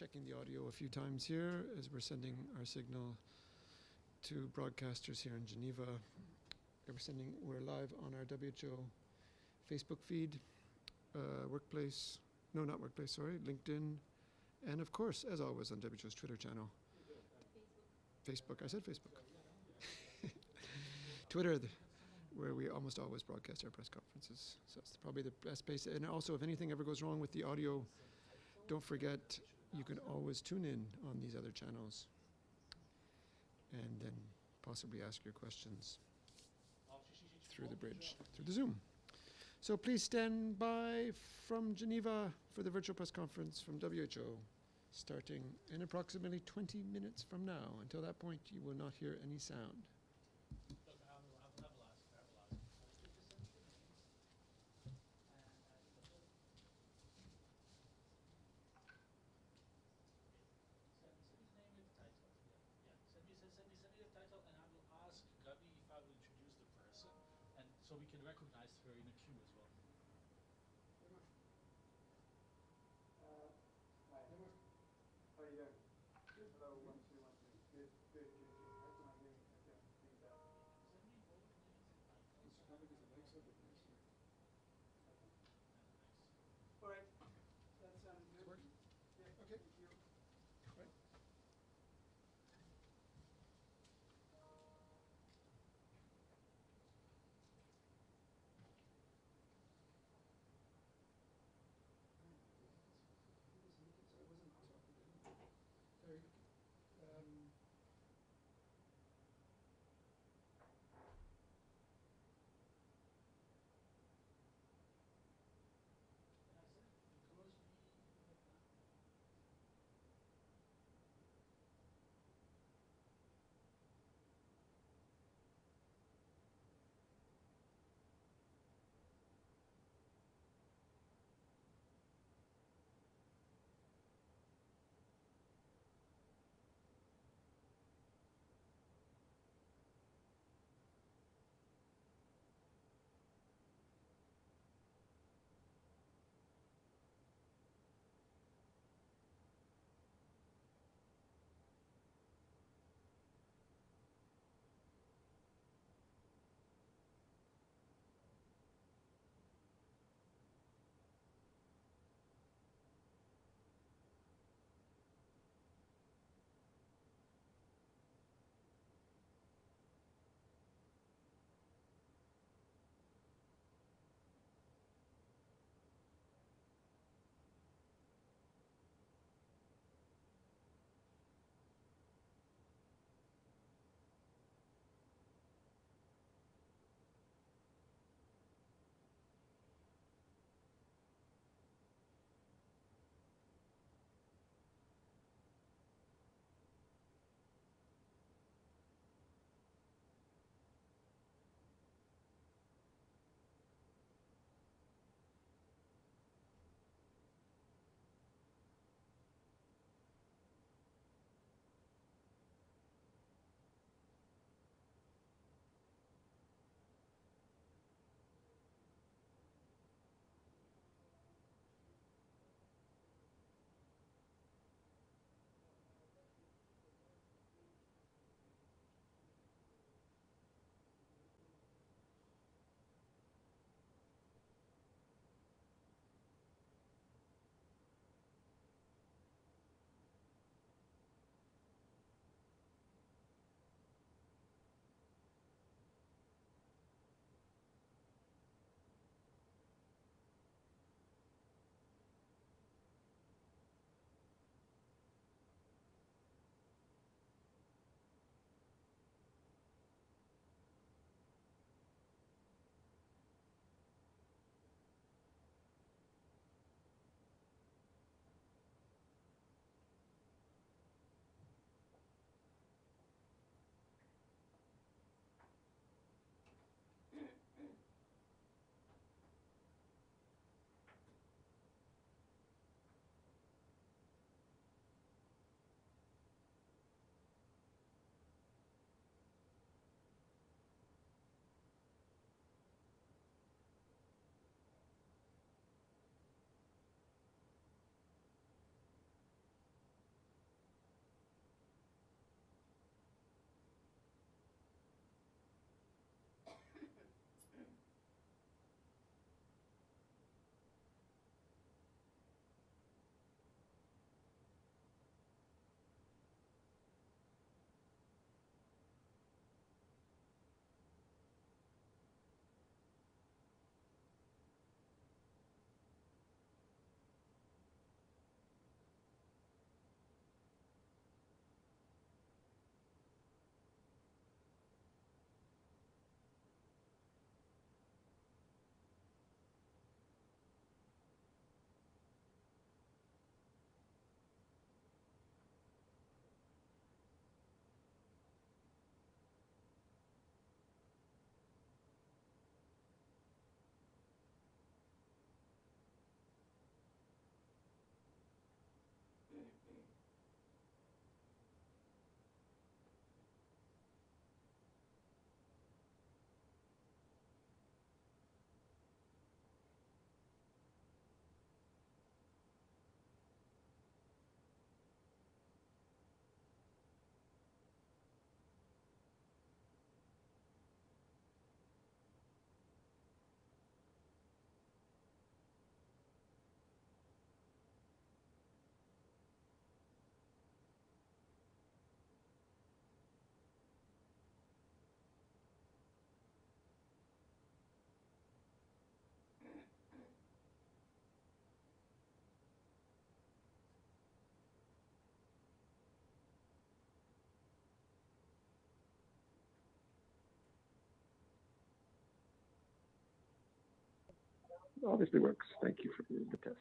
checking the audio a few times here as we're sending our signal to broadcasters here in Geneva. We're live on our WHO Facebook feed, LinkedIn, and of course, as always, on WHO's Twitter channel. Facebook, I said Facebook. Twitter, where we almost always broadcast our press conferences. So it's probably the best place. And also, if anything ever goes wrong with the audio, don't forget, you can always tune in on these other channels and then possibly ask your questions through the bridge, through the Zoom. So please stand by from Geneva for the virtual press conference from WHO, starting in approximately 20 minutes from now. Until that point, you will not hear any sound. Send me the title, and I will ask Gabi if I will introduce the person, and so we can recognize her in a queue as well. Hi. How are you doing? Good. Hello, 1, 2, 1, 2. Good. How can I hear you? Okay, think that. Send me both names and titles. It's kind of because the mic's a bit nice here. Thanks. All right. That sounds good. Work? Yeah. Okay. Thank you. Right. Very good. obviously works. Thank you for the test.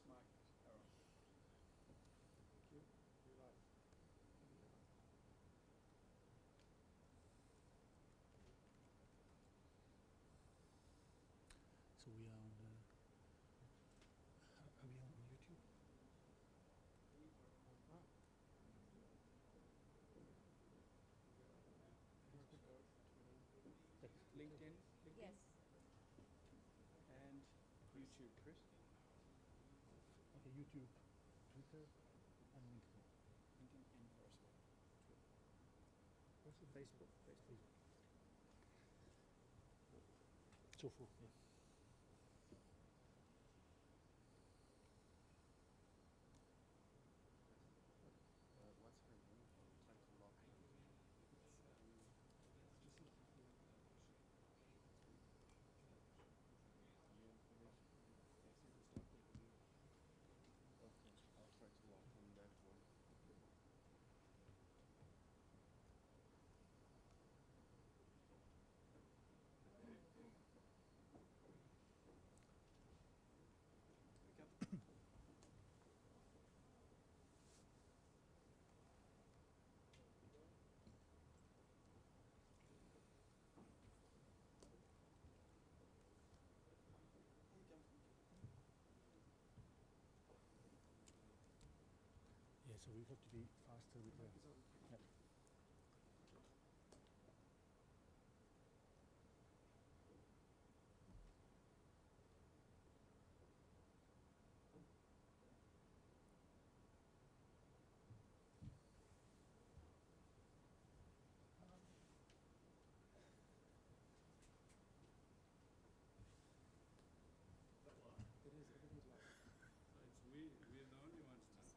mic, Harold. Thank you. You're live. So we are on the. Are we on YouTube? LinkedIn Yes. and YouTube, Chris. Okay, YouTube, Twitter, and LinkedIn. LinkedIn and Facebook. Facebook. So forth. Yeah. What's her name? Try to log in. Okay, I'll try to log in that one. Yeah, so we have to be faster with the. Yeah. It is, everything's live. We're the only ones now.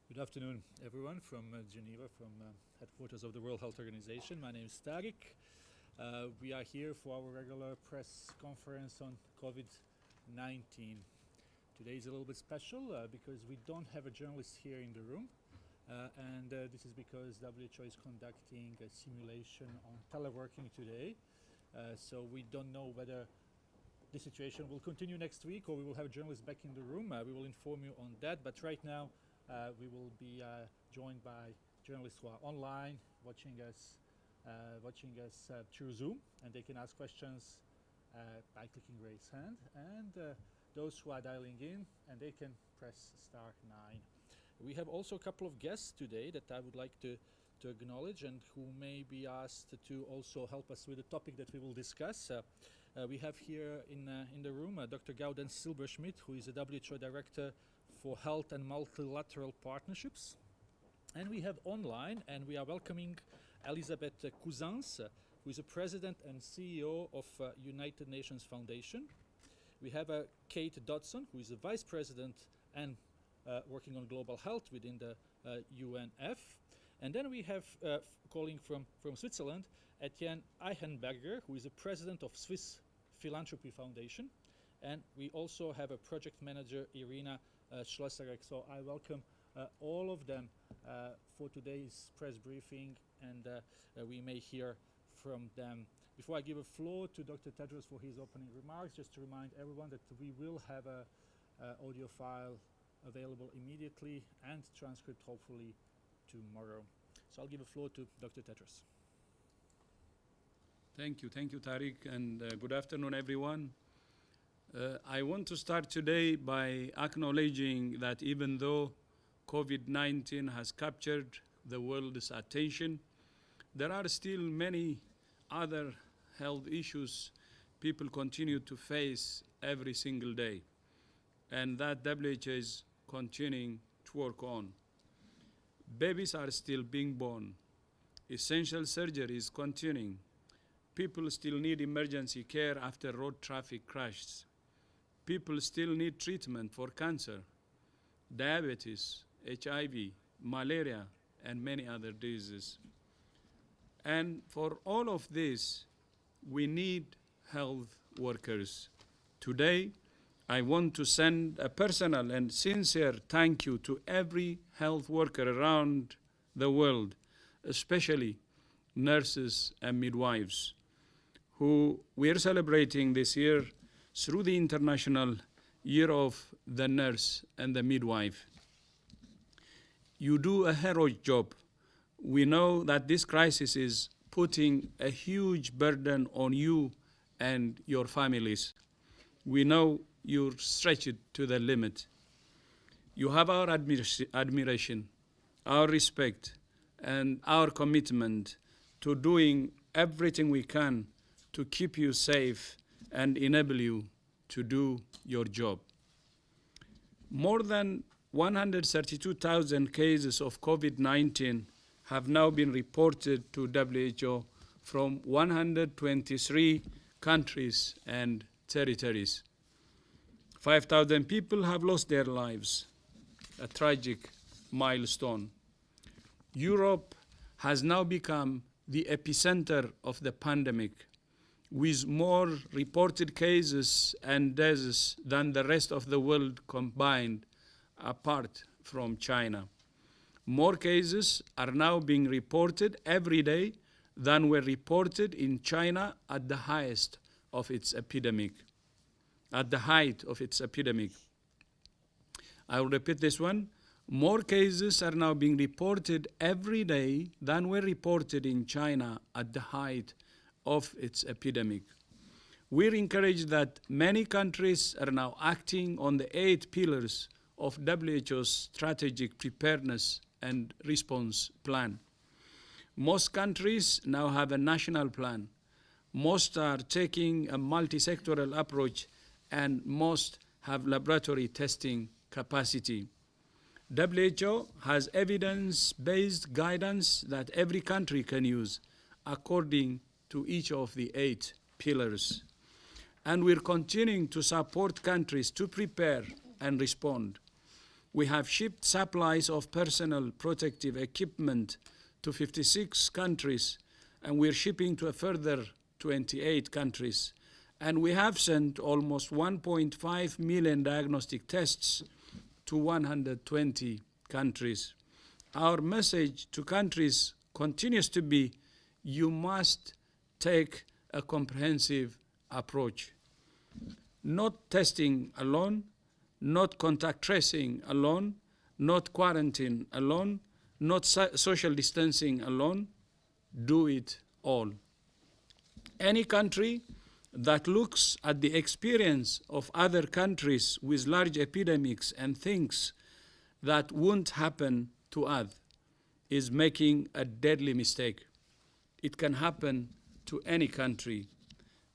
Good afternoon, everyone, from Geneva, from headquarters of the World Health Organization. My name is Tariq. We are here for our regular press conference on COVID-19. Today is a little bit special because we don't have a journalist here in the room. And this is because WHO is conducting a simulation on teleworking today. So we don't know whether the situation will continue next week or we will have journalists back in the room. We will inform you on that. But right now, we will be joined by journalists who are online, watching us through Zoom, and they can ask questions by clicking raise hand. And those who are dialing in, and they can press *9. We have also a couple of guests today that I would like to acknowledge and who may be asked to also help us with the topic that we will discuss. We have here in the room Dr. Gaudens Silberschmidt, who is a WHO Director for Health and Multilateral Partnerships. And we have online, and we are welcoming Elisabeth Cousins, who is a President and CEO of United Nations Foundation. We have Kate Dodson, who is a Vice President and working on global health within the UNF. And then we have, calling from Switzerland, Etienne Eichenberger, who is the President of Swiss Philanthropy Foundation. And we also have a project manager, Irina Schlosserek. So I welcome all of them for today's press briefing, and we may hear from them. Before I give a floor to Dr. Tedros for his opening remarks, just to remind everyone that we will have a audio file available immediately and transcript hopefully tomorrow. So I'll give a floor to Dr. Tedros. Thank you, Tariq, and good afternoon, everyone. I want to start today by acknowledging that even though COVID-19 has captured the world's attention, there are still many other health issues people continue to face every single day, and that WHO is continuing to work on. Babies are still being born. Essential surgery is continuing. People still need emergency care after road traffic crashes. People still need treatment for cancer, diabetes, HIV, malaria, and many other diseases. And for all of this, we need health workers. Today, I want to send a personal and sincere thank you to every health worker around the world, especially nurses and midwives, who we are celebrating this year through the International Year of the Nurse and the Midwife. You do a heroic job. We know that this crisis is putting a huge burden on you and your families. We know you're stretched to the limit. You have our admiration, our respect, and our commitment to doing everything we can to keep you safe and enable you to do your job. More than 132,000 cases of COVID-19 have now been reported to WHO from 123 countries and territories. 5,000 people have lost their lives, a tragic milestone. Europe has now become the epicenter of the pandemic, with more reported cases and deaths than the rest of the world combined, apart from China. More cases are now being reported every day than were reported in China at the highest of its epidemic. At the height of its epidemic. I will repeat this one. More cases are now being reported every day than were reported in China at the height of its epidemic. We're encouraged that many countries are now acting on the 8 pillars of WHO's strategic preparedness and response plan. Most countries now have a national plan. Most are taking a multi-sectoral approach, and most have laboratory testing capacity. WHO has evidence-based guidance that every country can use according to each of the 8 pillars. And we're continuing to support countries to prepare and respond. We have shipped supplies of personal protective equipment to 56 countries, and we're shipping to a further 28 countries. And we have sent almost 1.5 million diagnostic tests to 120 countries. Our message to countries continues to be, you must take a comprehensive approach. Not testing alone, not contact tracing alone, not quarantine alone, not social distancing alone. Do it all. Any country that looks at the experience of other countries with large epidemics and thinks that won't happen to us is making a deadly mistake. It can happen to any country.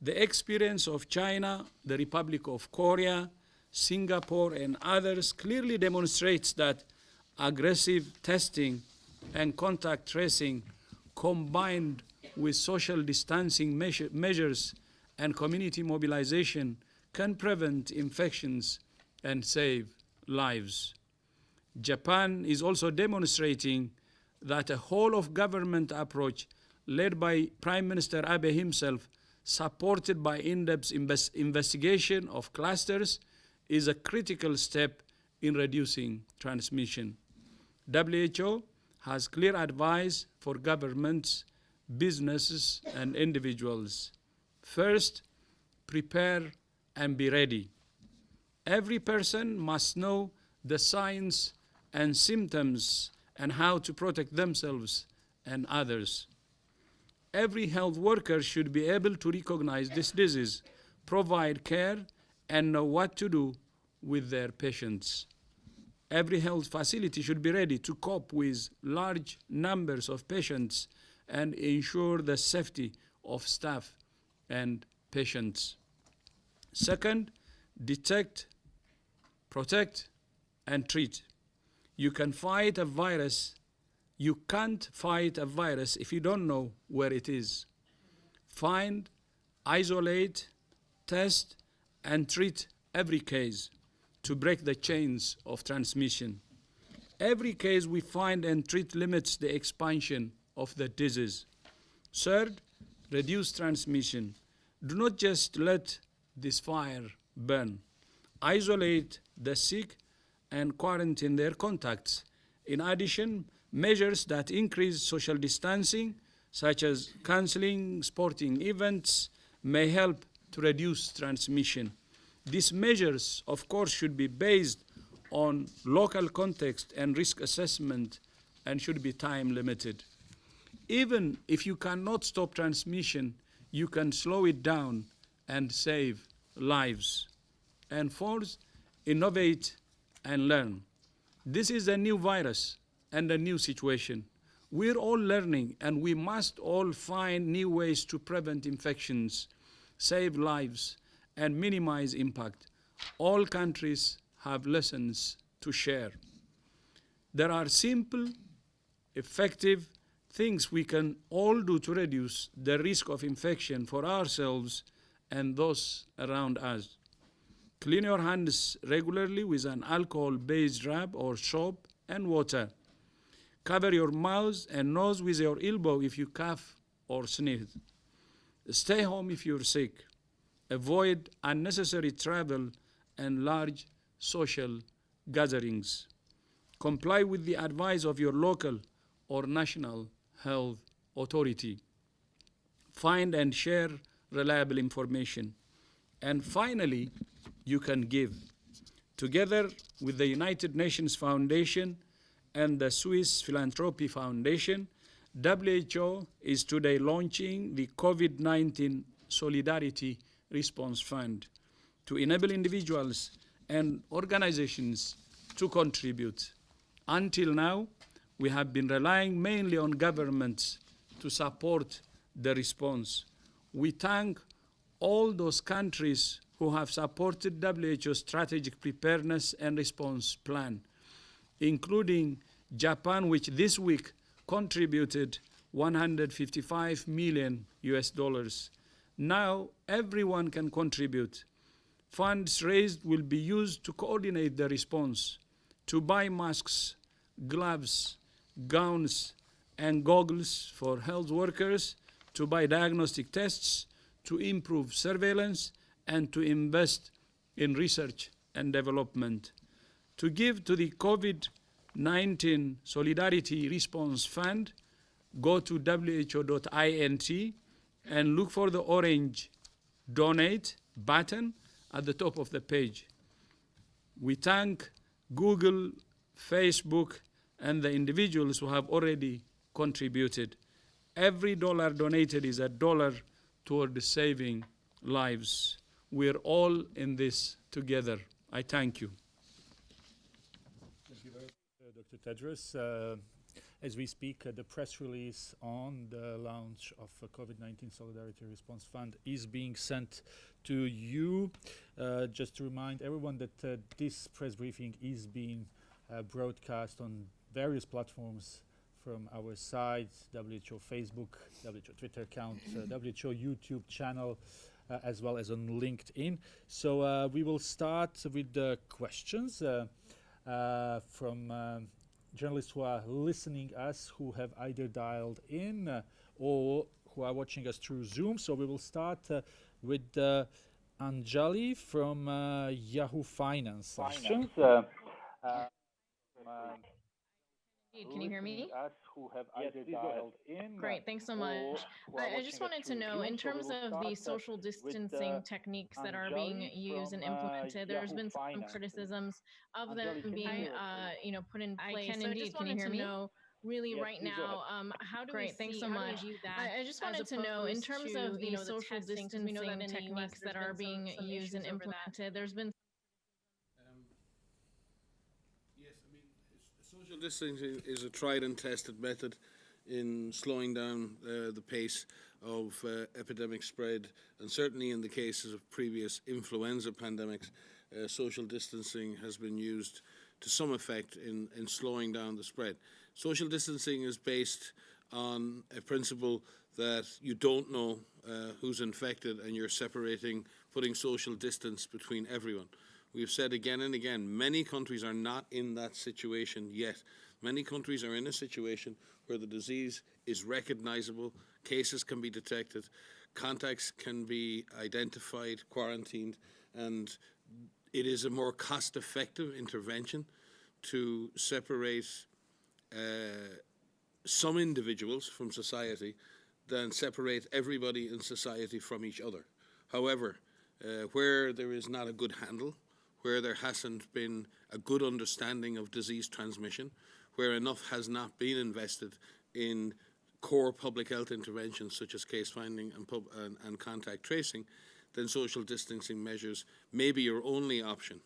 The experience of China, the Republic of Korea, Singapore, and others clearly demonstrates that aggressive testing and contact tracing combined with social distancing measures and community mobilization can prevent infections and save lives. Japan is also demonstrating that a whole-of-government approach led by Prime Minister Abe himself, supported by in-depth investigation of clusters, is a critical step in reducing transmission. WHO has clear advice for governments, businesses, and individuals. First, prepare and be ready. Every person must know the signs and symptoms and how to protect themselves and others. Every health worker should be able to recognize this disease, provide care, and know what to do with their patients. Every health facility should be ready to cope with large numbers of patients and ensure the safety of staff and patients. Second, detect, protect, and treat. You can fight a virus You can't fight a virus if you don't know where it is. Find, isolate, test, and treat every case to break the chains of transmission. Every case we find and treat limits the expansion of the disease. Third, reduce transmission. Do not just let this fire burn. Isolate the sick and quarantine their contacts. In addition, measures that increase social distancing, such as canceling sporting events, may help to reduce transmission. These measures, of course, should be based on local context and risk assessment and should be time limited. Even if you cannot stop transmission, you can slow it down and save lives. And fourth, innovate and learn. This is a new virus and a new situation. We're all learning, and we must all find new ways to prevent infections, save lives, and minimize impact. All countries have lessons to share. There are simple, effective things we can all do to reduce the risk of infection for ourselves and those around us. Clean your hands regularly with an alcohol-based rub or soap and water. Cover your mouth and nose with your elbow if you cough or sneeze. Stay home if you're sick. Avoid unnecessary travel and large social gatherings. Comply with the advice of your local or national health authority. Find and share reliable information. And finally, you can give. Together with the United Nations Foundation and the Swiss Philanthropy Foundation, WHO is today launching the COVID-19 Solidarity Response Fund to enable individuals and organizations to contribute. Until now, we have been relying mainly on governments to support the response. We thank all those countries who have supported WHO's strategic preparedness and response plan, including Japan, which this week contributed 155 million US dollars. Now everyone can contribute. Funds raised will be used to coordinate the response, to buy masks, gloves, gowns, and goggles for health workers, to buy diagnostic tests, to improve surveillance, and to invest in research and development. To give to the COVID-19 Solidarity Response Fund, go to who.int and look for the orange Donate button at the top of the page. We thank Google, Facebook, and the individuals who have already contributed. Every dollar donated is a dollar toward saving lives. We're all in this together. I thank you. Thank you very much, Dr. Tedros. As we speak, the press release on the launch of COVID-19 Solidarity Response Fund is being sent to you. Just to remind everyone that this press briefing is being broadcast on various platforms from our site, WHO Facebook, WHO Twitter account, WHO YouTube channel, as well as on LinkedIn. So we will start with the questions from journalists who are listening us, who have either dialed in or who are watching us through Zoom. So we will start with Anjali from Yahoo Finance. Can you hear me? Great, thanks so much. I just wanted to know, in terms of the social distancing techniques that are being used and implemented, there's been some criticisms of them being, put in place. I can indeed. Can you hear me? Really, right now, how do we see, thanks so much. I just wanted to know, in terms of the social distancing techniques that are being used and implemented, there's been social distancing is a tried and tested method in slowing down the pace of epidemic spread, and certainly in the cases of previous influenza pandemics, social distancing has been used to some effect in slowing down the spread. Social distancing is based on a principle that you don't know who's infected, and you're separating, putting social distance between everyone. We've said again and again, many countries are not in that situation yet. Many countries are in a situation where the disease is recognizable, cases can be detected, contacts can be identified, quarantined, and it is a more cost-effective intervention to separate some individuals from society than separate everybody in society from each other. However, where there is not a good handle, where there hasn't been a good understanding of disease transmission, where enough has not been invested in core public health interventions such as case finding and contact tracing, then social distancing measures may be your only option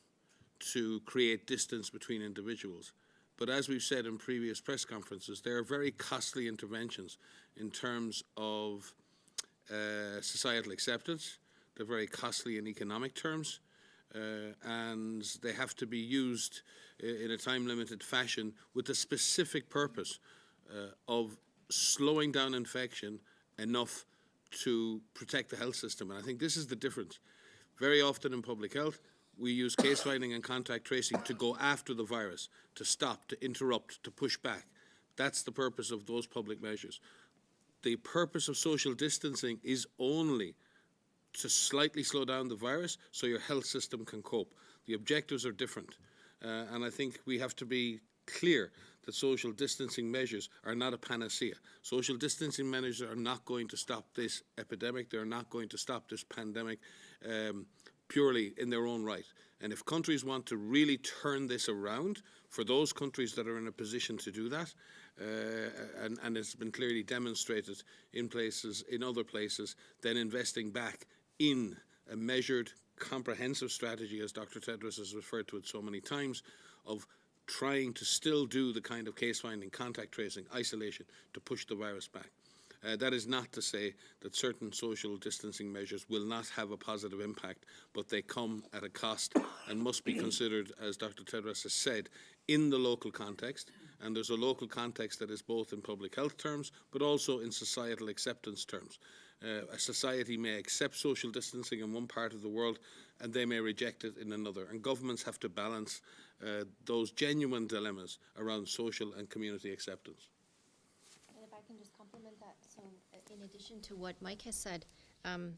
to create distance between individuals. But as we've said in previous press conferences, they are very costly interventions in terms of societal acceptance. They're very costly in economic terms, and they have to be used in a time-limited fashion with the specific purpose of slowing down infection enough to protect the health system. And I think this is the difference. Very often in public health, we use case finding and contact tracing to go after the virus, to stop, to interrupt, to push back. That's the purpose of those public measures. The purpose of social distancing is only to slightly slow down the virus so your health system can cope. The objectives are different. And I think we have to be clear that social distancing measures are not a panacea. Social distancing measures are not going to stop this epidemic. They're not going to stop this pandemic purely in their own right. And if countries want to really turn this around, for those countries that are in a position to do that, and it's been clearly demonstrated in other places, then investing back in a measured, comprehensive strategy, as Dr. Tedros has referred to it so many times, of trying to still do the kind of case finding, contact tracing, isolation to push the virus back. That is not to say that certain social distancing measures will not have a positive impact, but they come at a cost and must be considered, as Dr. Tedros has said, in the local context. And there's a local context that is both in public health terms, but also in societal acceptance terms. A society may accept social distancing in one part of the world and they may reject it in another. And governments have to balance those genuine dilemmas around social and community acceptance. And if I can just complement that, so in addition to what Mike has said,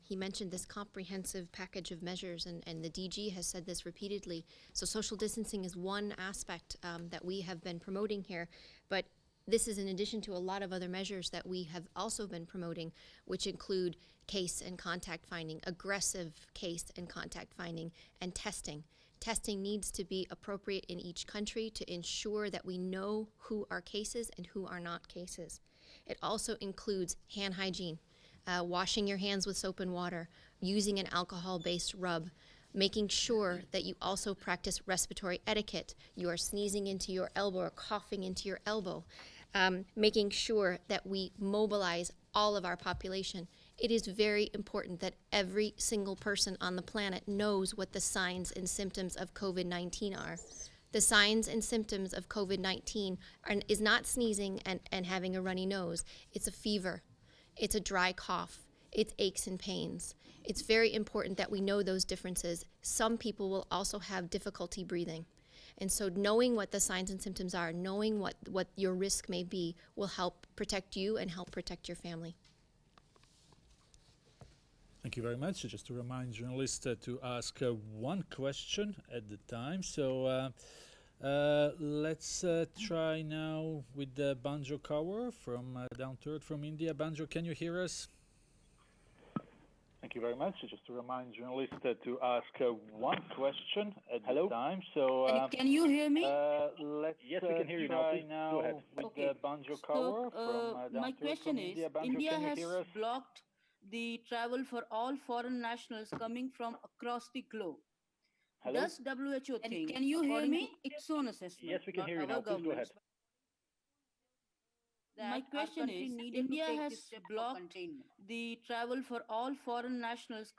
he mentioned this comprehensive package of measures, and the DG has said this repeatedly. So social distancing is one aspect that we have been promoting here, but this is in addition to a lot of other measures that we have also been promoting, which include case and contact finding, aggressive case and contact finding, and testing. Testing needs to be appropriate in each country to ensure that we know who are cases and who are not cases. It also includes hand hygiene, washing your hands with soap and water, using an alcohol-based rub, making sure that you also practice respiratory etiquette. You are sneezing into your elbow or coughing into your elbow. Making sure that we mobilize all of our population. It is very important that every single person on the planet knows what the signs and symptoms of COVID-19 are. The signs and symptoms of COVID-19 is not sneezing and having a runny nose. It's a fever. It's a dry cough. It's aches and pains. It's very important that we know those differences. Some people will also have difficulty breathing. And so knowing what the signs and symptoms are, knowing what your risk may be, will help protect you and help protect your family. Thank you very much. Just to remind journalists to ask one question at the time. So let's try now with Banjo Kaur from down to earth from India. Banjo, can you hear us? Thank you very much. Just to remind journalists to ask one question at the time. So can you hear me? Yes, we can hear you now. Please go ahead. With Banjo Kaur from down my to earth question from is, India. Banjo, India can you has hear us? blocked the travel for all foreign nationals coming from across the globe. Hello? Does WHO think, can you hear me? Its own assessment. Yes, we can hear you now. Please go ahead. My question is, India has blocked the travel for all foreign nationals.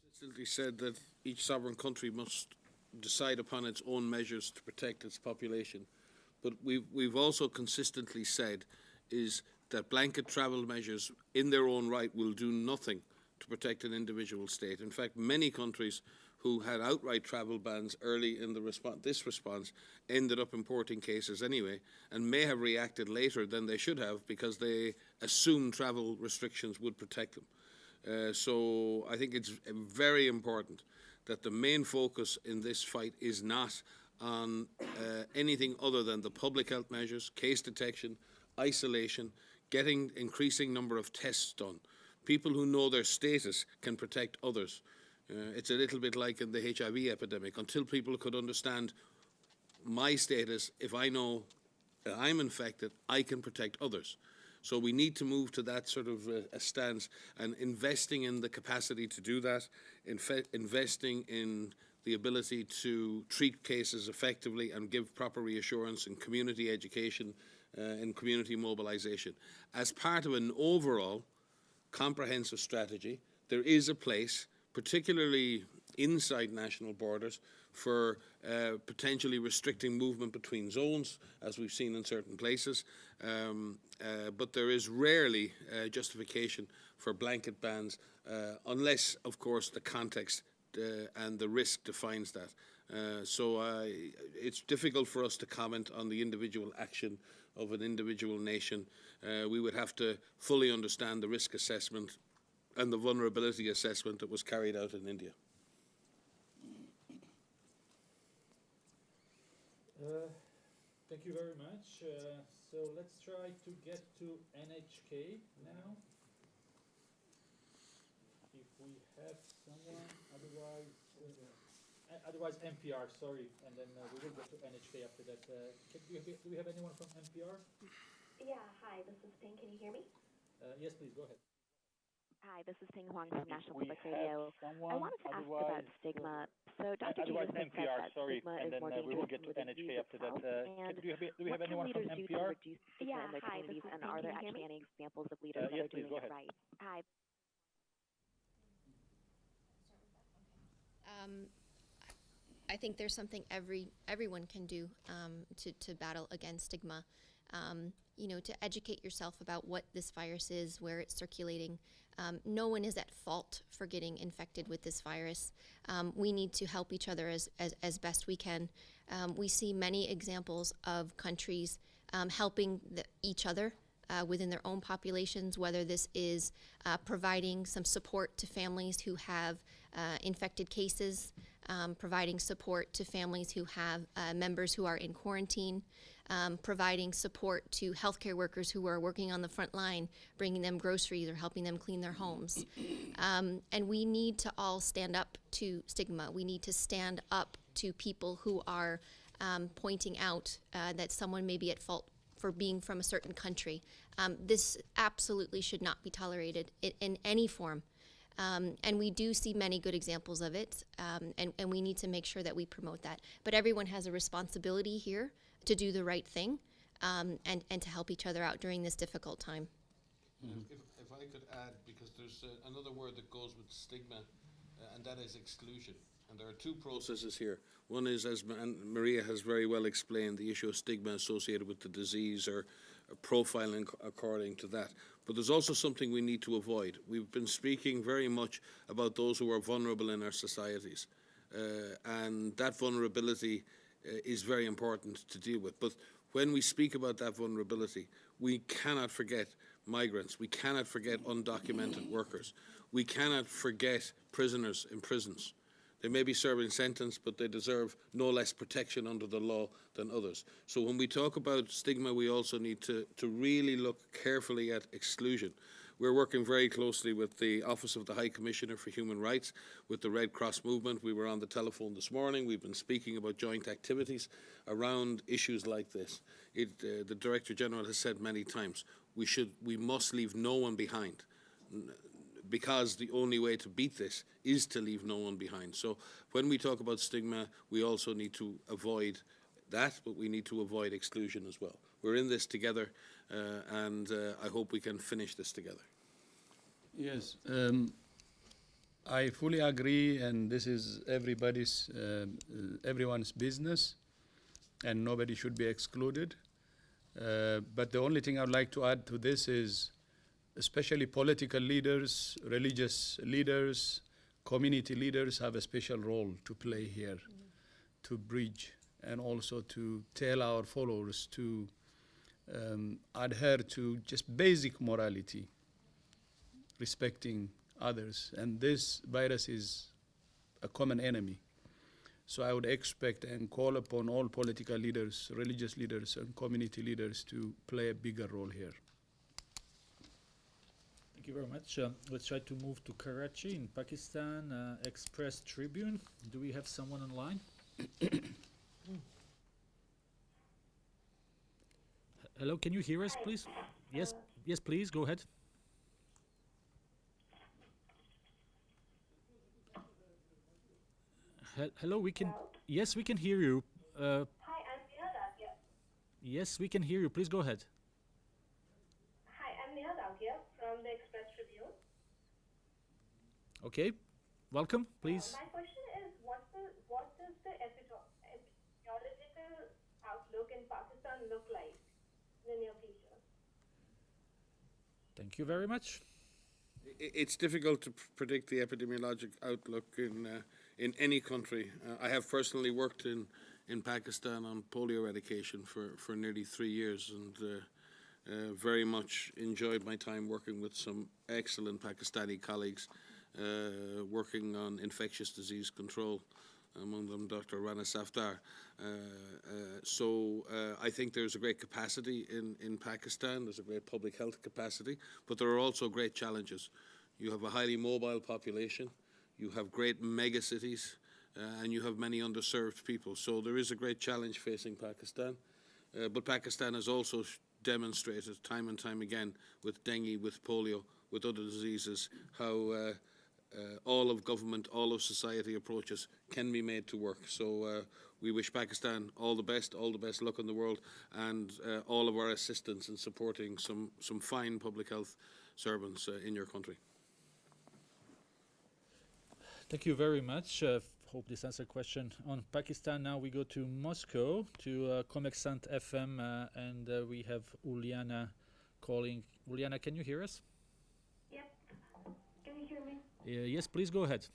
Consistently said that each sovereign country must decide upon its own measures to protect its population. But we've also consistently said is that blanket travel measures in their own right will do nothing to protect an individual state. In fact, many countries who had outright travel bans early in this response ended up importing cases anyway, and may have reacted later than they should have because they assumed travel restrictions would protect them. So I think it's very important that the main focus in this fight is not on anything other than the public health measures, case detection, isolation, getting increasing number of tests done. People who know their status can protect others. It's a little bit like in the HIV epidemic. Until people could understand my status, if I know that I'm infected, I can protect others. So we need to move to that sort of a stance, and investing in the capacity to do that, investing in the ability to treat cases effectively and give proper reassurance in community education and community mobilization. As part of an overall comprehensive strategy, there is a place, particularly inside national borders, for potentially restricting movement between zones, as we've seen in certain places. But there is rarely justification for blanket bans, unless, of course, the context and the risk defines that. So it's difficult for us to comment on the individual action of an individual nation. We would have to fully understand the risk assessment and the vulnerability assessment that was carried out in India. Thank you very much. So let's try to get to NHK now. If we have someone, otherwise NPR, sorry, and then we will go to NHK after that. Do we have anyone from NPR? Yeah, hi, this is Ping. Can you hear me? Yes, please, go ahead. Hi, this is Ping Huang from National Public Radio. I wanted to ask about stigma. So Dr. Otherwise Jha said NPR, that sorry, stigma and is then more we will dangerous get to than the NHK disease after that. itself. And Do we have anyone from what can leaders do to NPR? reduce stigma in their communities, and are there actually any examples of leaders that yes, are please, doing go it ahead. right? Hi. I think there's something everyone can do to battle against stigma. You know, to educate yourself about what this virus is, where it's circulating. No one is at fault for getting infected with this virus. We need to help each other as best we can. We see many examples of countries helping each other within their own populations, whether this is providing some support to families who have infected cases, providing support to families who have members who are in quarantine, providing support to healthcare workers who are working on the front line, bringing them groceries or helping them clean their homes. And we need to all stand up to stigma. We need to stand up to people who are pointing out that someone may be at fault for being from a certain country. This absolutely should not be tolerated in any form. And we do see many good examples of it, and we need to make sure that we promote that. But everyone has a responsibility here to do the right thing and to help each other out during this difficult time. If I could add, because there's another word that goes with stigma, and that is exclusion. And there are two processes here. One is, as Maria has very well explained, the issue of stigma associated with the disease or profiling according to that. But there's also something we need to avoid. We've been speaking very much about those who are vulnerable in our societies. And that vulnerability is very important to deal with. But when we speak about that vulnerability, we cannot forget migrants. We cannot forget undocumented workers. We cannot forget prisoners in prisons. They may be serving sentence, but they deserve no less protection under the law than others. So when we talk about stigma, we also need to really look carefully at exclusion. We're working very closely with the Office of the High Commissioner for Human Rights, with the Red Cross movement. We were on the telephone this morning. We've been speaking about joint activities around issues like this. The Director General has said many times, we must leave no one behind, because the only way to beat this is to leave no one behind. So when we talk about stigma, we also need to avoid that, but we need to avoid exclusion as well. We're in this together, and I hope we can finish this together. Yes. I fully agree, and this is everyone's business, and nobody should be excluded. But the only thing I'd like to add to this is, especially political leaders, religious leaders, community leaders have a special role to play here, to bridge, and also to tell our followers to adhere to just basic morality, respecting others. And this virus is a common enemy. So I would expect and call upon all political leaders, religious leaders, and community leaders to play a bigger role here. Thank you very much. Let's try to move to Karachi in Pakistan. Express Tribune. Do we have someone online? Hello, can you hear us, please? Yes, yes, please, go ahead. Hello, we can. Yes, we can hear you. Hi, I'm Nihal here. Yes, we can hear you. Please go ahead. Hi, I'm Nihal here from the Express Tribune. Okay, welcome, please. My question is, what does the epidemiological outlook in Pakistan look like in the near future? Thank you very much. It's difficult to predict the epidemiologic outlook in any country. I have personally worked in Pakistan on polio eradication for nearly 3 years, and very much enjoyed my time working with some excellent Pakistani colleagues working on infectious disease control, among them Dr. Rana Safdar. So I think there's a great capacity in Pakistan, there's a great public health capacity, but there are also great challenges. You have a highly mobile population, you have great mega cities, and you have many underserved people. So there is a great challenge facing Pakistan. But Pakistan has also demonstrated time and time again with dengue, with polio, with other diseases, how all of government, all of society approaches can be made to work. So we wish Pakistan all the best luck in the world, and all of our assistance in supporting some fine public health servants in your country. Thank you very much. Hope this answers the question on Pakistan. Now we go to Moscow, to Kommersant FM, and we have Uliana calling. Uliana, can you hear us? Yep. Can you hear me? Yes, please go ahead.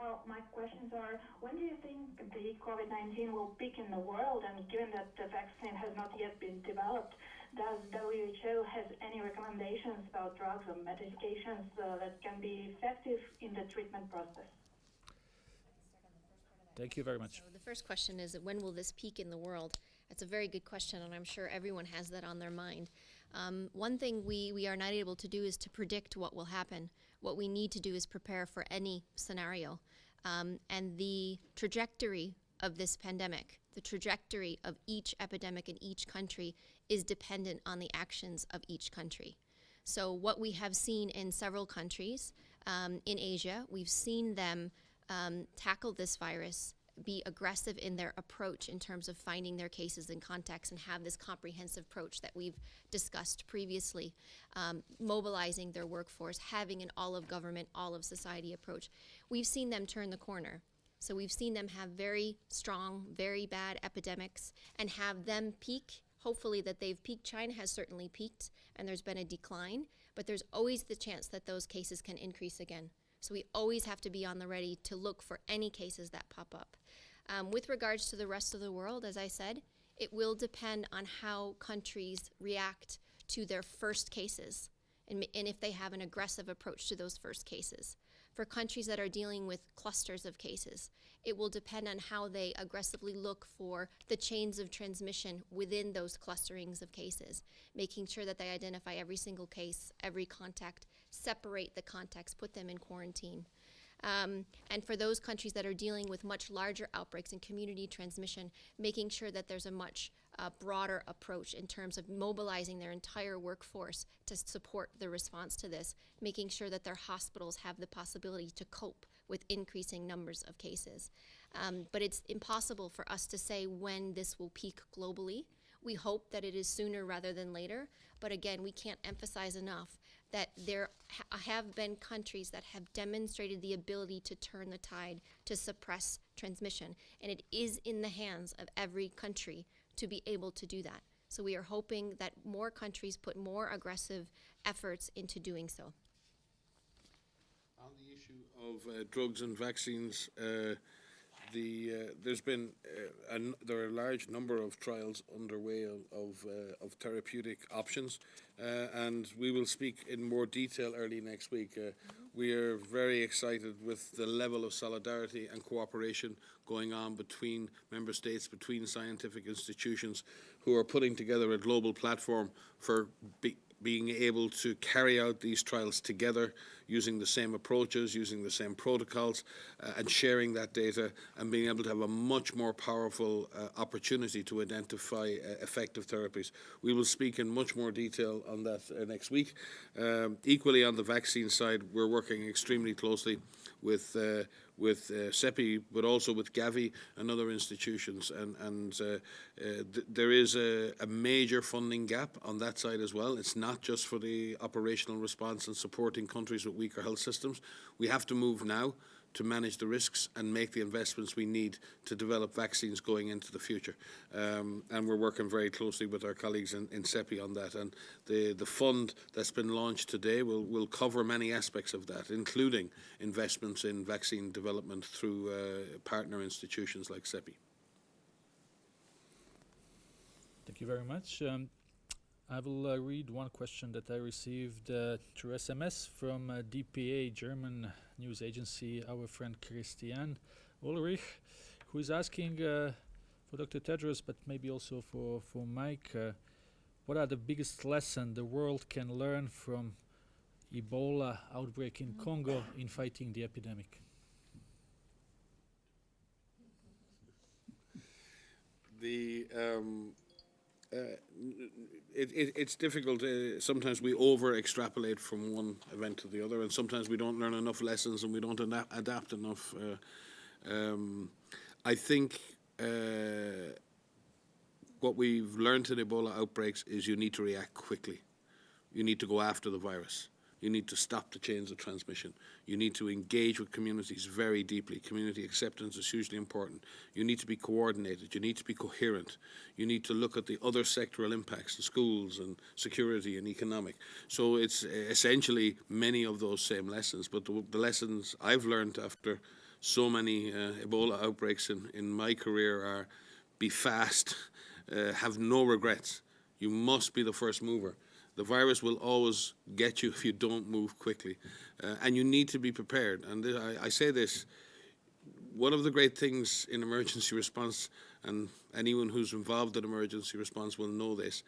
Well, my questions are, when do you think the COVID-19 will peak in the world? And given that the vaccine has not yet been developed, does WHO have any recommendations about drugs or medications that can be effective in the treatment process? Thank you very much. So the first question is, when will this peak in the world? That's a very good question, and I'm sure everyone has that on their mind. One thing we are not able to do is to predict what will happen. What we need to do is prepare for any scenario. And the trajectory of this pandemic, the trajectory of each epidemic in each country is dependent on the actions of each country. So what we have seen in several countries in Asia, we've seen them tackle this virus, be aggressive in their approach in terms of finding their cases and contacts, and have this comprehensive approach that we've discussed previously, mobilizing their workforce, having an all-of-government, all-of-society approach. We've seen them turn the corner. So we've seen them have very strong, very bad epidemics and have them peak. Hopefully that they've peaked. China has certainly peaked and there's been a decline, but there's always the chance that those cases can increase again. So we always have to be on the ready to look for any cases that pop up. With regards to the rest of the world, as I said, it will depend on how countries react to their first cases and if they have an aggressive approach to those first cases. For countries that are dealing with clusters of cases, it will depend on how they aggressively look for the chains of transmission within those clusterings of cases, making sure that they identify every single case, every contact, separate the contacts, put them in quarantine. And for those countries that are dealing with much larger outbreaks and community transmission, making sure that there's a much broader approach in terms of mobilizing their entire workforce to support the response to this, making sure that their hospitals have the possibility to cope with increasing numbers of cases. But it's impossible for us to say when this will peak globally. We hope that it is sooner rather than later, but again, we can't emphasize enough that there have been countries that have demonstrated the ability to turn the tide to suppress transmission. And it is in the hands of every country to be able to do that. So we are hoping that more countries put more aggressive efforts into doing so. On the issue of drugs and vaccines, there's been there are a large number of trials underway of therapeutic options, and we will speak in more detail early next week. We are very excited with the level of solidarity and cooperation going on between member states, between scientific institutions, who are putting together a global platform for being able to carry out these trials together, using the same approaches, using the same protocols, and sharing that data, and being able to have a much more powerful opportunity to identify effective therapies. We will speak in much more detail on that next week. Equally, on the vaccine side, we're working extremely closely with CEPI, but also with Gavi and other institutions, and there is a major funding gap on that side as well. It's not just for the operational response and supporting countries with weaker health systems. We have to move now to manage the risks and make the investments we need to develop vaccines going into the future. And we're working very closely with our colleagues in CEPI on that. And the fund that's been launched today will cover many aspects of that, including investments in vaccine development through partner institutions like CEPI. Thank you very much. I will read one question that I received through SMS from DPA, German news agency, our friend Christian Ulrich, who is asking for Dr. Tedros, but maybe also for Mike, what are the biggest lessons the world can learn from Ebola outbreak in Congo in fighting the epidemic? It's difficult. Sometimes we over-extrapolate from one event to the other, and sometimes we don't learn enough lessons and we don't adapt enough. I think what we've learned in Ebola outbreaks is you need to react quickly. You need to go after the virus. You need to stop the chains of transmission. You need to engage with communities very deeply. Community acceptance is hugely important. You need to be coordinated. You need to be coherent. You need to look at the other sectoral impacts, the schools and security and economic. So it's essentially many of those same lessons. But the lessons I've learned after so many Ebola outbreaks in my career are: be fast, have no regrets. You must be the first mover. The virus will always get you if you don't move quickly. And you need to be prepared. And I say this, one of the great things in emergency response, and anyone who's involved in emergency response will know this,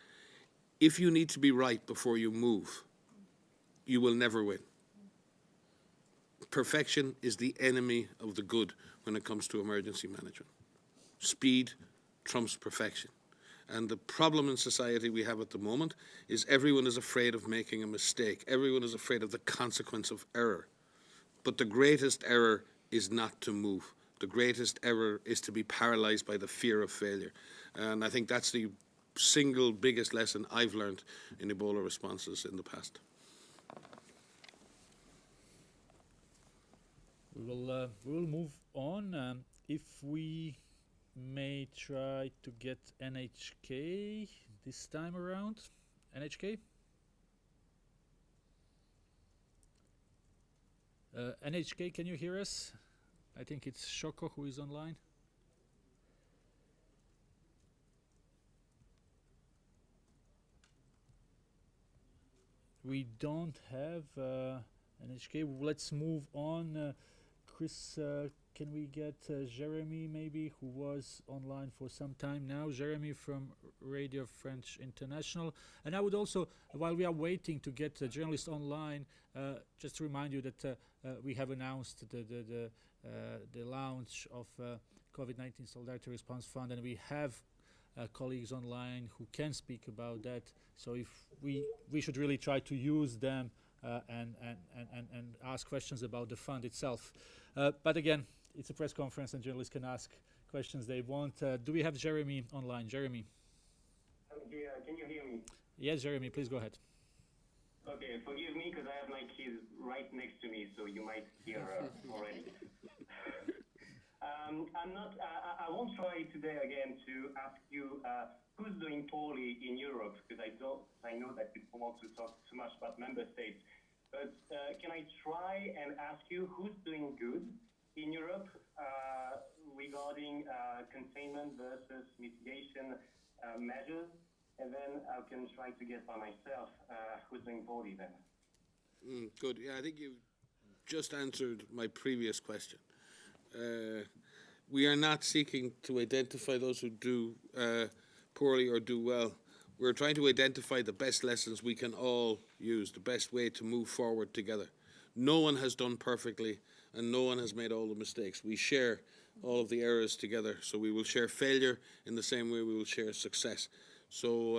if you need to be right before you move, you will never win. Perfection is the enemy of the good when it comes to emergency management. Speed trumps perfection. And the problem in society we have at the moment is everyone is afraid of making a mistake. Everyone is afraid of the consequence of error. But the greatest error is not to move. The greatest error is to be paralyzed by the fear of failure. And I think that's the single biggest lesson I've learned in Ebola responses in the past. We will move on. If we may try to get NHK this time around. NHK? NHK, can you hear us? I think it's Shoko who is online. We don't have NHK. Let's move on. Chris, can we get Jeremy maybe, who was online for some time now? Jeremy from Radio French International. And I would also, while we are waiting to get journalists online, just to remind you that we have announced the launch of COVID-19 Solidarity Response Fund, and we have colleagues online who can speak about that. So if we should really try to use them and ask questions about the fund itself. But again, it's a press conference and journalists can ask questions they want. Do we have Jeremy online? Jeremy? I'm here. Can you hear me? Yes, Jeremy, please go ahead. Okay, forgive me because I have my kids right next to me, so you might hear already. I won't try today again to ask you who's doing poorly in Europe, because I know that you don't want to talk too much about member states. But can I try and ask you who's doing good in Europe regarding containment versus mitigation measures? And then I can try to get by myself who's doing poorly then. Good. Yeah, I think you just answered my previous question. We are not seeking to identify those who do poorly or do well. We're trying to identify the best lessons we can all use, the best way to move forward together. No one has done perfectly, and no one has made all the mistakes. We share all of the errors together, so we will share failure in the same way we will share success. So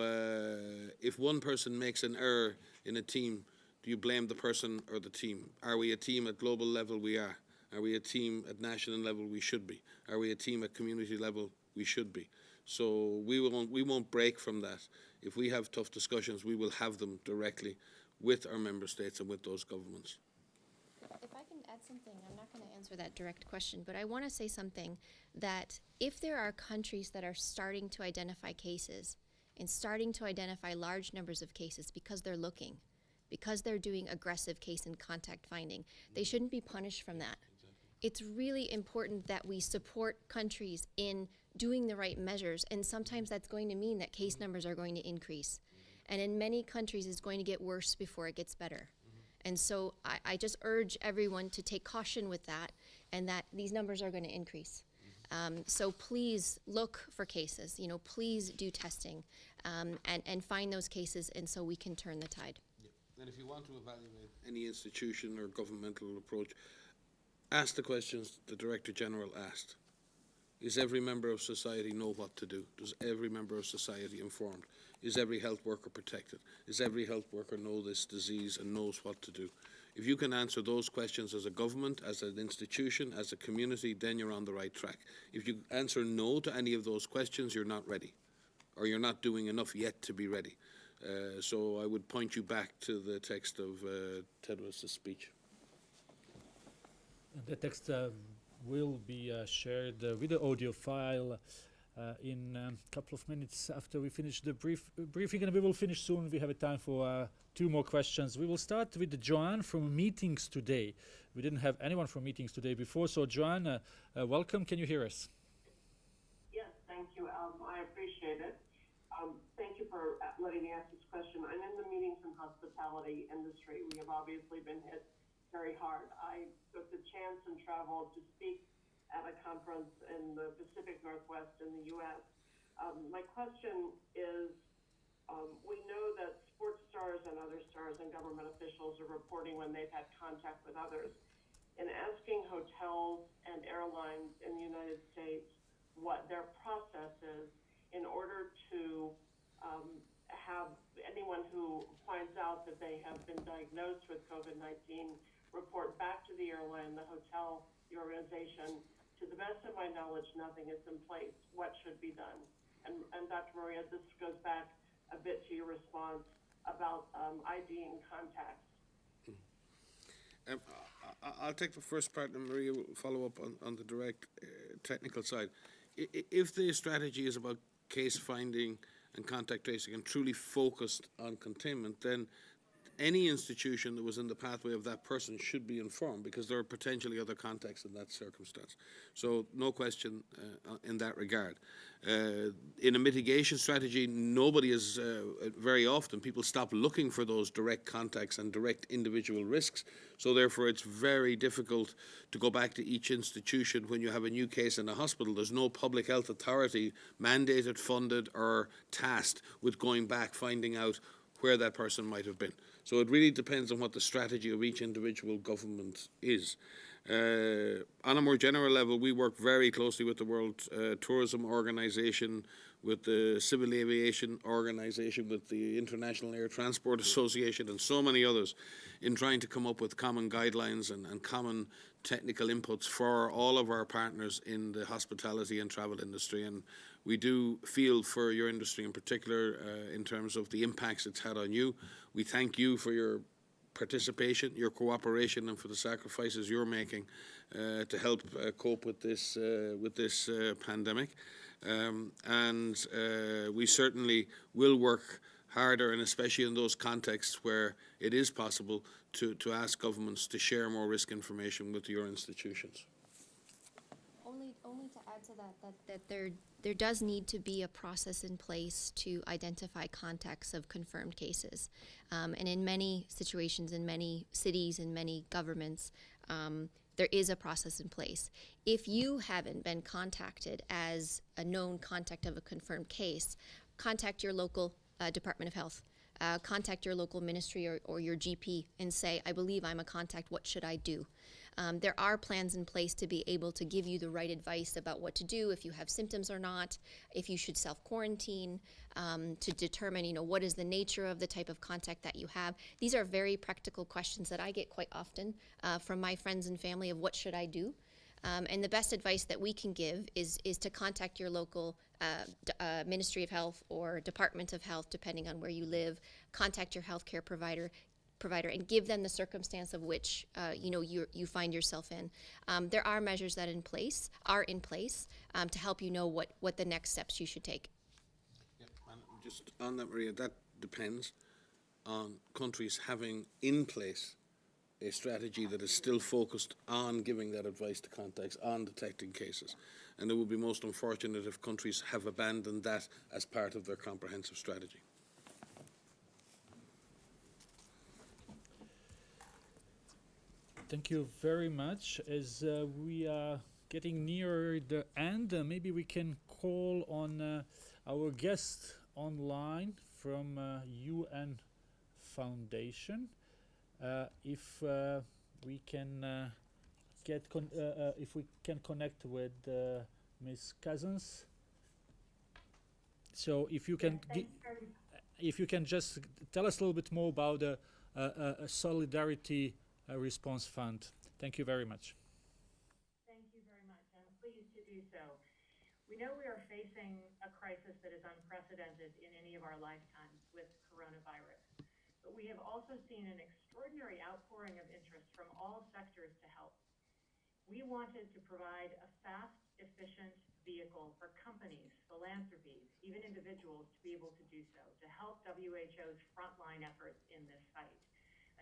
if one person makes an error in a team, do you blame the person or the team? Are we a team at global level? We are. Are we a team at national level? We should be. Are we a team at community level? We should be. So we won't break from that. If we have tough discussions, we will have them directly with our member states and with those governments. If I can add something, I'm not going to answer that direct question, but I want to say something that if there are countries that are starting to identify cases and starting to identify large numbers of cases because they're looking, because they're doing aggressive case and contact finding, they shouldn't be punished from that. It's really important that we support countries in doing the right measures, and sometimes that's going to mean that case numbers are going to increase. And in many countries, it's going to get worse before it gets better. And so I just urge everyone to take caution with that, and that these numbers are going to increase. So please look for cases, please do testing and find those cases, and so we can turn the tide. And if you want to evaluate any institution or governmental approach, ask the questions the Director General asked. Is every member of society know what to do? Does every member of society informed? Is every health worker protected? Is every health worker know this disease and knows what to do? If you can answer those questions as a government, as an institution, as a community, then you're on the right track. If you answer no to any of those questions, you're not ready, or you're not doing enough yet to be ready. So I would point you back to the text of Tedros' speech. The text will be shared with the audio file in a couple of minutes after we finish the briefing, and we will finish soon. We have a time for 2 more questions. We will start with Joanne from Meetings Today. We didn't have anyone from Meetings Today before, so Joanne, welcome. Can you hear us? Yes, thank you, I appreciate it. Thank you for letting me ask this question. I'm in the meetings and hospitality industry. We have obviously been hit very hard. I took the chance and traveled to speak at a conference in the Pacific Northwest in the U.S. My question is, we know that sports stars and other stars and government officials are reporting when they've had contact with others. In asking hotels and airlines in the United States what their process is in order to have anyone who finds out that they have been diagnosed with COVID-19 report back to the airline, the hotel, the organization. To the best of my knowledge, nothing is in place. What should be done? And Dr. Maria, this goes back a bit to your response about IDing contacts. I'll take the first part, and Maria will follow up on the direct technical side. If the strategy is about case finding and contact tracing and truly focused on containment, then any institution that was in the pathway of that person should be informed, because there are potentially other contacts in that circumstance. So no question in that regard. In a mitigation strategy, nobody is, very often, people stop looking for those direct contacts and direct individual risks. So therefore it's very difficult to go back to each institution when you have a new case in a hospital. There's no public health authority mandated, funded or tasked with going back, finding out where that person might have been. So it really depends on what the strategy of each individual government is. On a more general level, we work very closely with the World Tourism Organization, with the Civil Aviation Organization, with the International Air Transport Association, and so many others, in trying to come up with common guidelines and common technical inputs for all of our partners in the hospitality and travel industry. And We do feel for your industry in particular in terms of the impacts it's had on you. We thank you for your participation, your cooperation, and for the sacrifices you're making to help cope with this pandemic. And we certainly will work harder, and especially in those contexts where it is possible, to ask governments to share more risk information with your institutions. Only to add to that there does need to be a process in place to identify contacts of confirmed cases. And in many situations, in many cities, in many governments, there is a process in place. If you haven't been contacted as a known contact of a confirmed case, contact your local Department of Health. Contact your local ministry or your GP and say, I believe I'm a contact, what should I do? There are plans in place to be able to give you the right advice about what to do, if you have symptoms or not, if you should self-quarantine, to determine, what is the nature of the type of contact that you have. These are very practical questions that I get quite often from my friends and family of what should I do. And the best advice that we can give is to contact your local Ministry of Health or Department of Health, depending on where you live. Contact your healthcare provider and give them the circumstance of which you find yourself in. There are measures that are in place to help you know what the next steps you should take. Yeah, and just on that, Maria, that depends on countries having in place a strategy that is still focused on giving that advice to contacts, on detecting cases. And it would be most unfortunate if countries have abandoned that as part of their comprehensive strategy. Thank you very much. As we are getting near the end, maybe we can call on our guest online from UN Foundation. If we can connect with Ms. Cousins. So if you can just tell us a little bit more about the Solidarity Response Fund. Thank you very much. Thank you very much. I'm pleased to do so. We know we are facing a crisis that is unprecedented in any of our lifetimes with coronavirus. But we have also seen an extraordinary outpouring of interest from all sectors to help. We wanted to provide a fast, efficient vehicle for companies, philanthropies, even individuals to be able to do so, to help WHO's frontline efforts in this fight.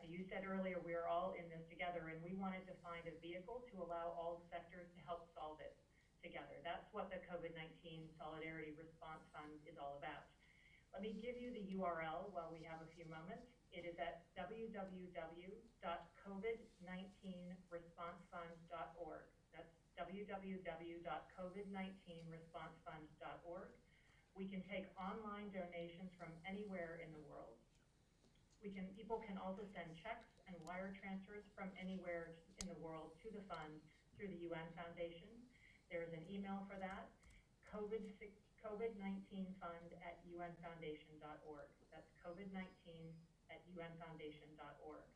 You said earlier we are all in this together, and we wanted to find a vehicle to allow all sectors to help solve it together. That's what the COVID-19 Solidarity Response Fund is all about. Let me give you the URL while we have a few moments. It is at www.covid19responsefund.org. That's www.covid19responsefund.org. We can take online donations from anywhere in the world. People can also send checks and wire transfers from anywhere in the world to the fund through the UN Foundation. There is an email for that, COVID-19fund@unfoundation.org. That's COVID-19@unfoundation.org.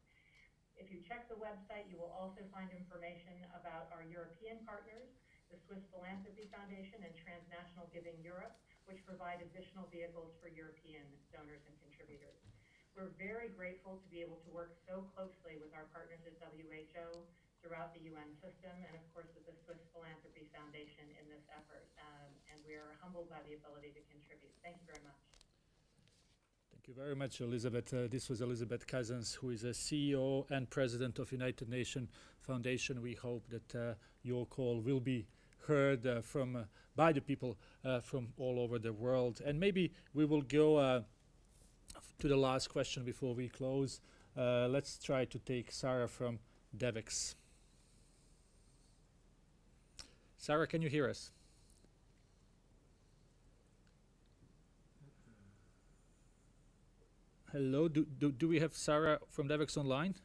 If you check the website, you will also find information about our European partners, the Swiss Philanthropy Foundation and Transnational Giving Europe, which provide additional vehicles for European donors and contributors. We're very grateful to be able to work so closely with our partners at WHO throughout the UN system, and of course with the Swiss Philanthropy Foundation in this effort. And we are humbled by the ability to contribute. Thank you very much. Thank you very much, Elizabeth. This was Elizabeth Cousins, who is a CEO and President of United Nations Foundation. We hope that your call will be heard by the people from all over the world. And maybe we will go to the last question before we close. Let's try to take Sarah from DEVEX. Sarah, can you hear us? Hello, do we have Sarah from DEVEX online?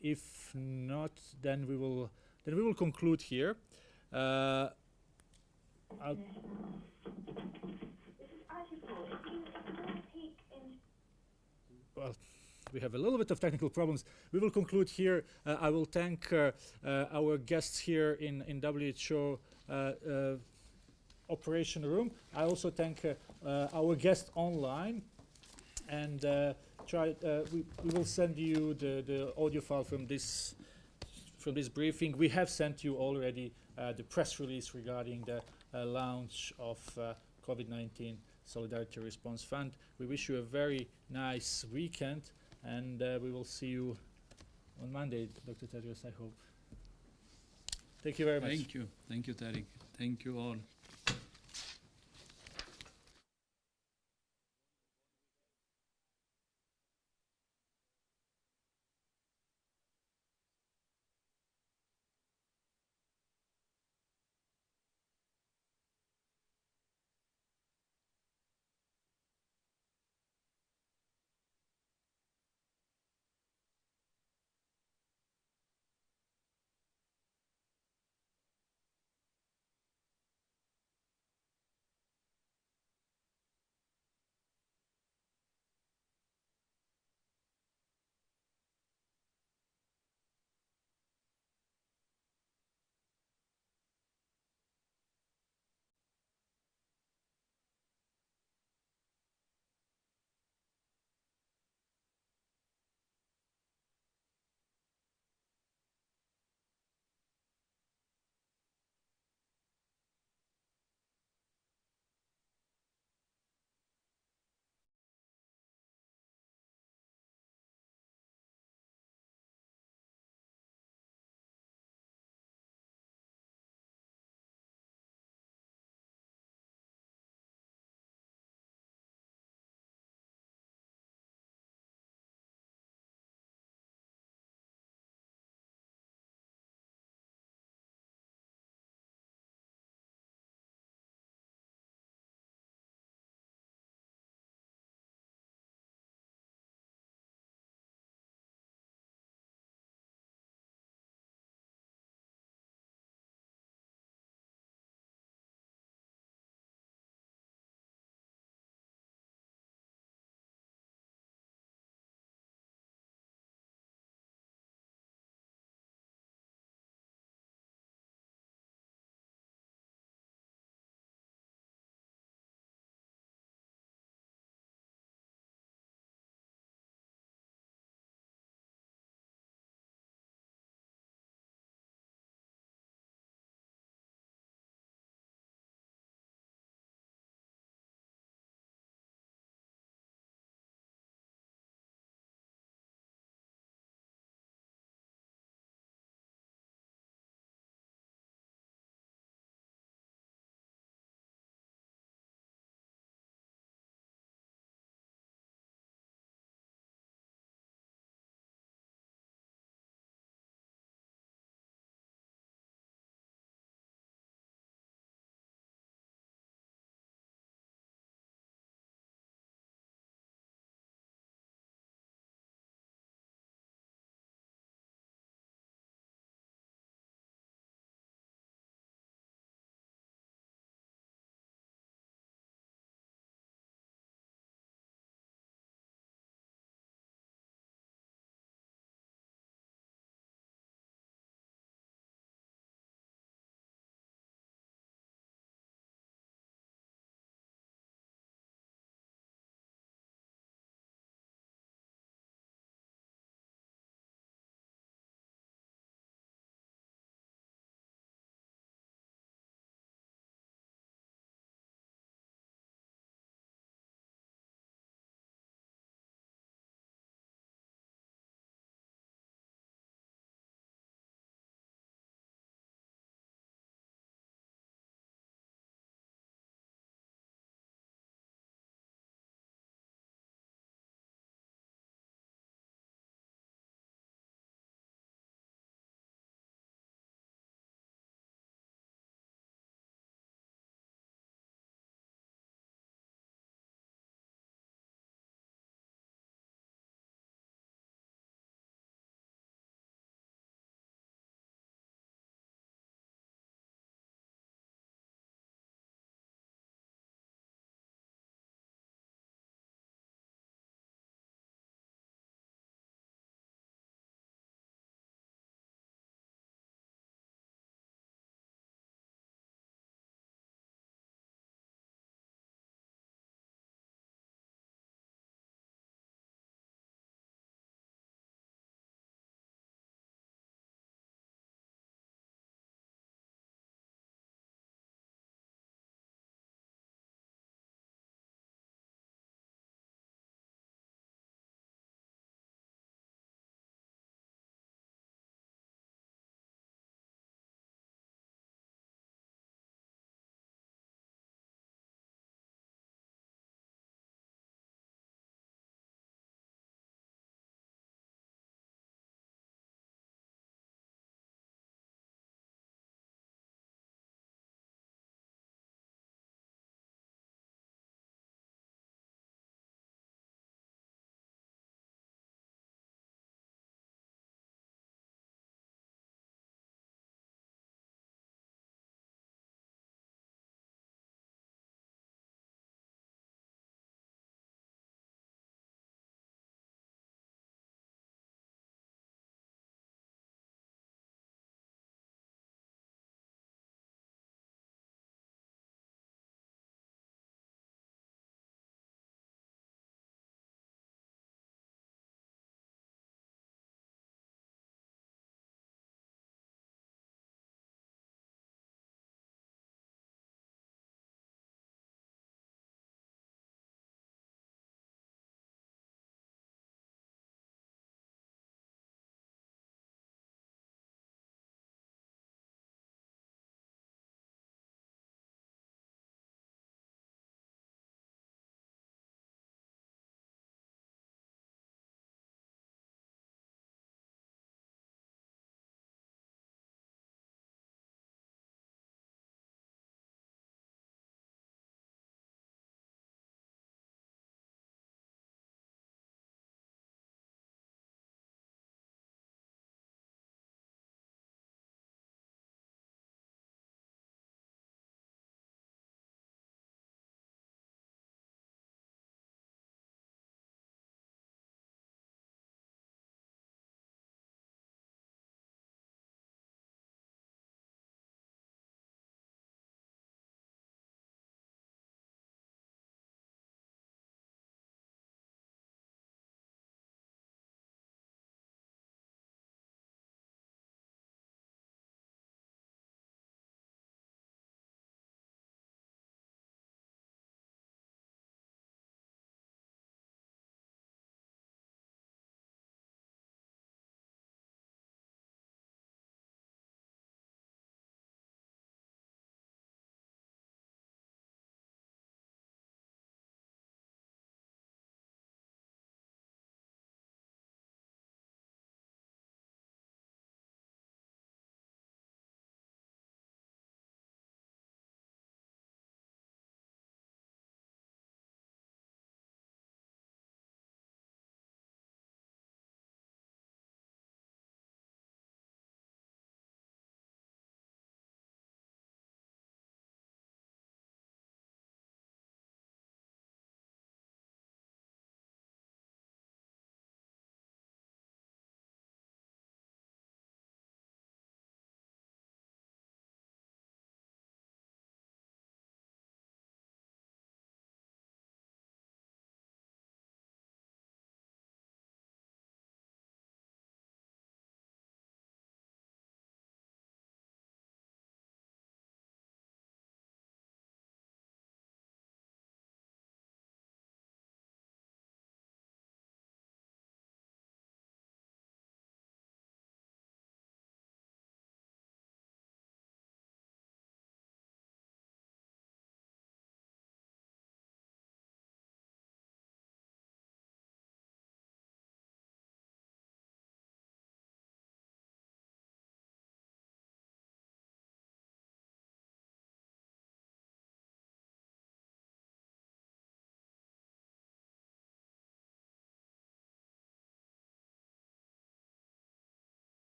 If not, then we will conclude here. Well, we have a little bit of technical problems. We will conclude here. I will thank our guests here in WHO, operation room. I also thank our guest online, and we will send you the audio file from this briefing. We have sent you already the press release regarding the launch of COVID-19 Solidarity Response Fund. We wish you a very nice weekend, and we will see you on Monday, Dr. Tedros, I hope. Thank you very much. Thank you, Tariq. Thank you all.